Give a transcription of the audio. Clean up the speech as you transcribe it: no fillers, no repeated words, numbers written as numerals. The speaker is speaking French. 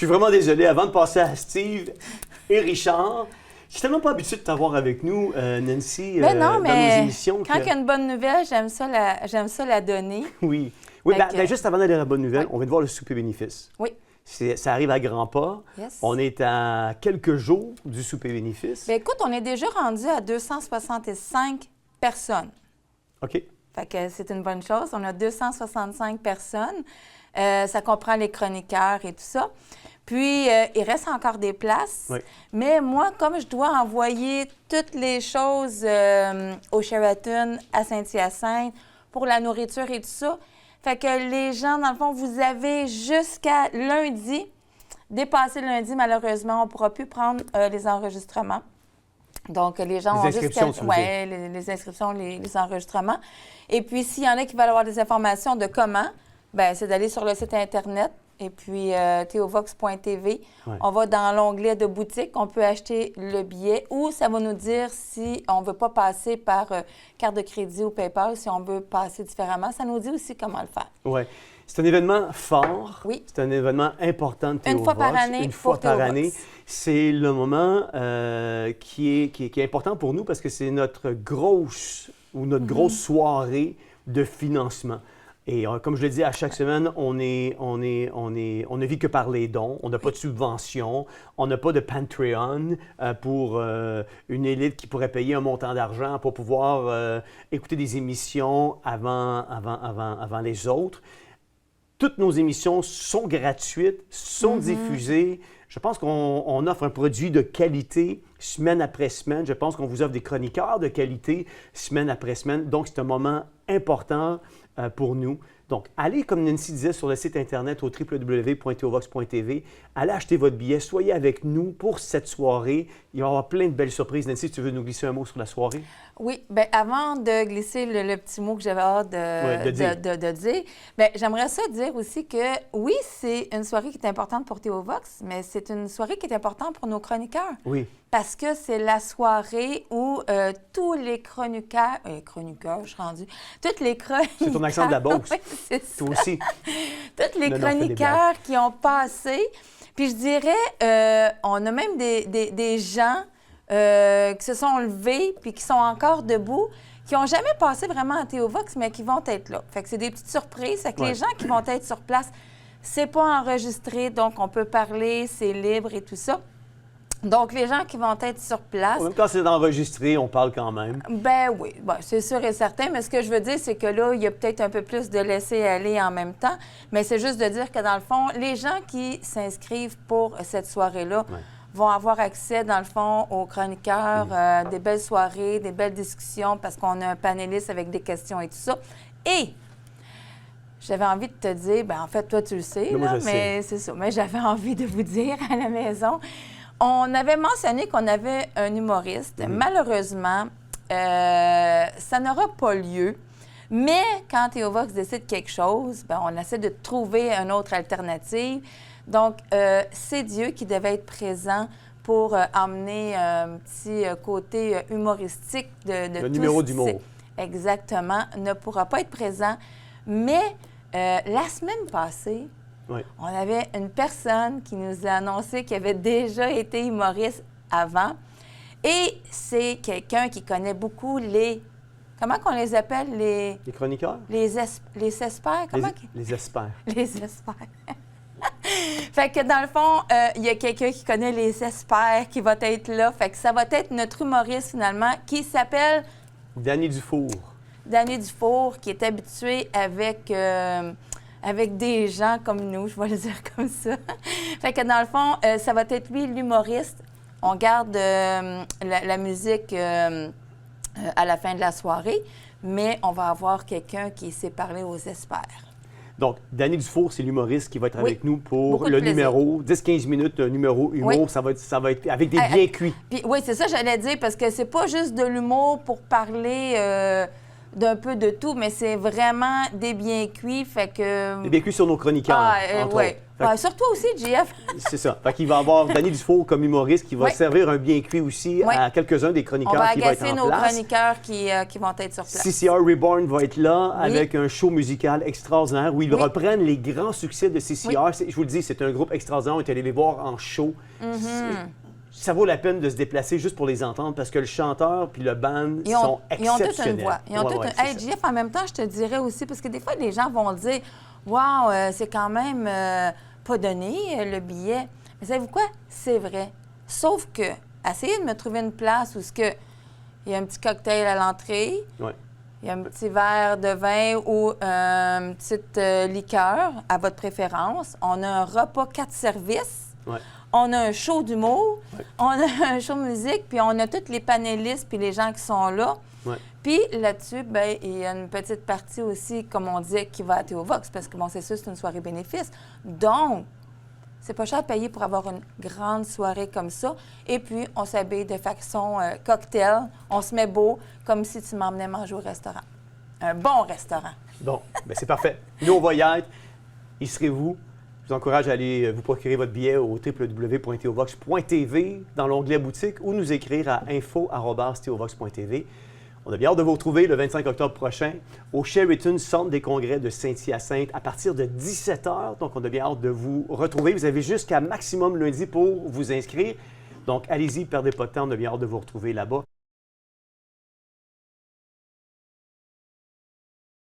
suis vraiment désolé. Avant de passer à Steve et Richard, je suis tellement pas habitué de t'avoir avec nous, Nancy, Non, dans nos émissions. Quand il y a une bonne nouvelle, j'aime ça la donner. Oui. Juste avant d'aller à la bonne nouvelle, on vient de voir le souper bénéfice. Oui. Ça arrive à grands pas. Yes. On est à quelques jours du souper bénéfice. Bien, écoute, on est déjà rendu à 265 personnes. OK. Fait que c'est une bonne chose. On a 265 personnes. Ça comprend les chroniqueurs et tout ça. Puis, il reste encore des places. Oui. Mais moi, comme je dois envoyer toutes les choses au Sheraton, à Saint-Hyacinthe, pour la nourriture et tout ça, fait que les gens, dans le fond, vous avez jusqu'à lundi. Dépassé lundi, malheureusement, on ne pourra plus prendre les enregistrements. Donc, les gens les inscriptions, tu veux dire. les inscriptions, les enregistrements. Et puis, s'il y en a qui veulent avoir des informations de comment, bien, c'est d'aller sur le site Internet et puis theovox.tv. Ouais. On va dans l'onglet de boutique, on peut acheter le billet ou ça va nous dire si on ne veut pas passer par carte de crédit ou PayPal, si on veut passer différemment. Ça nous dit aussi comment le faire. Oui. C'est un événement fort. Oui. C'est un événement important de Théovox. Une fois par année. Une fois par Théovox. année. C'est le moment qui est important pour nous parce que c'est notre grosse soirée de financement. Et comme je le dis à chaque semaine, on ne vit que par les dons. On n'a pas de subvention. On n'a pas de Patreon pour une élite qui pourrait payer un montant d'argent pour pouvoir écouter des émissions avant les autres. Toutes nos émissions sont gratuites, sont diffusées. Je pense qu'on offre un produit de qualité semaine après semaine. Je pense qu'on vous offre des chroniqueurs de qualité semaine après semaine. Donc, c'est un moment important pour nous. Donc, allez, comme Nancy disait, sur le site Internet au www.theovox.tv. Allez acheter votre billet. Soyez avec nous pour cette soirée. Il va y avoir plein de belles surprises. Nancy, tu veux nous glisser un mot sur la soirée? Oui. Bien, avant de glisser le petit mot que j'avais hâte de dire, bien, j'aimerais ça dire aussi que oui, c'est une soirée qui est importante pour Théovox, mais c'est une soirée qui est importante pour nos chroniqueurs. Oui. Parce que c'est la soirée où tous les chroniqueurs, je suis rendue, toutes les chroniqueurs... C'est ton accent de la Beauce. Oui, c'est ça. Toi aussi. Tous les Non, chroniqueurs qui ont passé. Puis je dirais, on a même des gens qui se sont levés puis qui sont encore debout, qui n'ont jamais passé vraiment à Théovox, mais qui vont être là. Fait que c'est des petites surprises. Fait que les gens qui vont être sur place, c'est pas enregistré, donc on peut parler, c'est libre et tout ça. Donc, les gens qui vont être sur place... Même quand c'est enregistré, on parle quand même. Ben oui, c'est sûr et certain. Mais ce que je veux dire, c'est que là, il y a peut-être un peu plus de laisser-aller en même temps. Mais c'est juste de dire que, dans le fond, les gens qui s'inscrivent pour cette soirée-là vont avoir accès, dans le fond, aux chroniqueurs, des belles soirées, des belles discussions, parce qu'on a un panéliste avec des questions et tout ça. Et j'avais envie de te dire, en fait, toi, tu le sais, mais c'est ça. Mais j'avais envie de vous dire à la maison... On avait mentionné qu'on avait un humoriste. Malheureusement, ça n'aura pas lieu. Mais quand Théovox décide quelque chose, on essaie de trouver une autre alternative. Donc, c'est Dieu qui devait être présent pour emmener un petit côté humoristique de le numéro d'humour. Exactement, ne pourra pas être présent. Mais la semaine passée, on avait une personne qui nous a annoncé qu'il avait déjà été humoriste avant. Et c'est quelqu'un qui connaît beaucoup les... Comment qu'on les appelle? Les chroniqueurs? Les experts? Les experts. Les experts. Fait que dans le fond, il y a quelqu'un qui connaît les experts qui va être là. Fait que ça va être notre humoriste finalement qui s'appelle... Danny Dufour. Danny Dufour, qui est habitué avec des gens comme nous, je vais le dire comme ça. Fait que dans le fond, ça va être lui l'humoriste. On garde la musique à la fin de la soirée, mais on va avoir quelqu'un qui sait parler aux experts. Donc, Danny Dufour, c'est l'humoriste qui va être avec nous pour Beaucoup de le plaisir. numéro, 10-15 minutes, un numéro humour. Oui. Ça va être avec des bien cuits. Puis, oui, c'est ça que j'allais dire, parce que c'est pas juste de l'humour pour parler d'un peu de tout, mais c'est vraiment des biens cuits, fait que... Des biens cuits sur nos chroniqueurs, entre oui. autres. Fait que- Sur toi aussi, JF. C'est ça. Fait qu'il va y avoir Danny Dufault comme humoriste qui va Oui. servir un bien cuit aussi Oui. à quelques-uns des On chroniqueurs va qui vont être agacer en nos place. chroniqueurs qui vont être sur place. CCR Reborn va être là Oui. avec un show musical extraordinaire où ils Oui. reprennent les grands succès de CCR. Je vous le dis, c'est un groupe extraordinaire. On est allé les voir en show. Ça vaut la peine de se déplacer juste pour les entendre parce que le chanteur puis le band sont Ils ont toute exceptionnels. une voix. Ils ont Ouais, toute ouais, une... c'est Hey, ça. JF, en même temps, je te dirais aussi, parce que des fois, les gens vont dire « Wow, c'est quand même pas donné, le billet. » Mais savez-vous quoi? C'est vrai. Sauf que, essayez de me trouver une place où il y a un petit cocktail à l'entrée, Ouais. il y a un petit verre de vin ou une petite liqueur à votre préférence. On a un repas 4 services. Ouais. On a un show d'humour, on a un show de musique, puis on a tous les panélistes puis les gens qui sont là. Ouais. Puis là-dessus, ben, il y a une petite partie aussi, comme on dit, qui va à Théovox, parce que bon, c'est sûr, c'est une soirée bénéfice. Donc, c'est pas cher à payer pour avoir une grande soirée comme ça. Et puis, on s'habille de façon cocktail, on se met beau, comme si tu m'emmenais manger au restaurant. Un bon restaurant. Bon, ben c'est parfait. Nous, on va y être. Y serez-vous? Je vous encourage à aller vous procurer votre billet au www.theovox.tv dans l'onglet boutique ou nous écrire à info@theovox.tv. On a bien hâte de vous retrouver le 25 octobre prochain au Sheraton Centre des congrès de Saint-Hyacinthe à partir de 17h. Donc, on a bien hâte de vous retrouver. Vous avez jusqu'à maximum lundi pour vous inscrire. Donc, allez-y, perdez pas de temps. On a bien hâte de vous retrouver là-bas.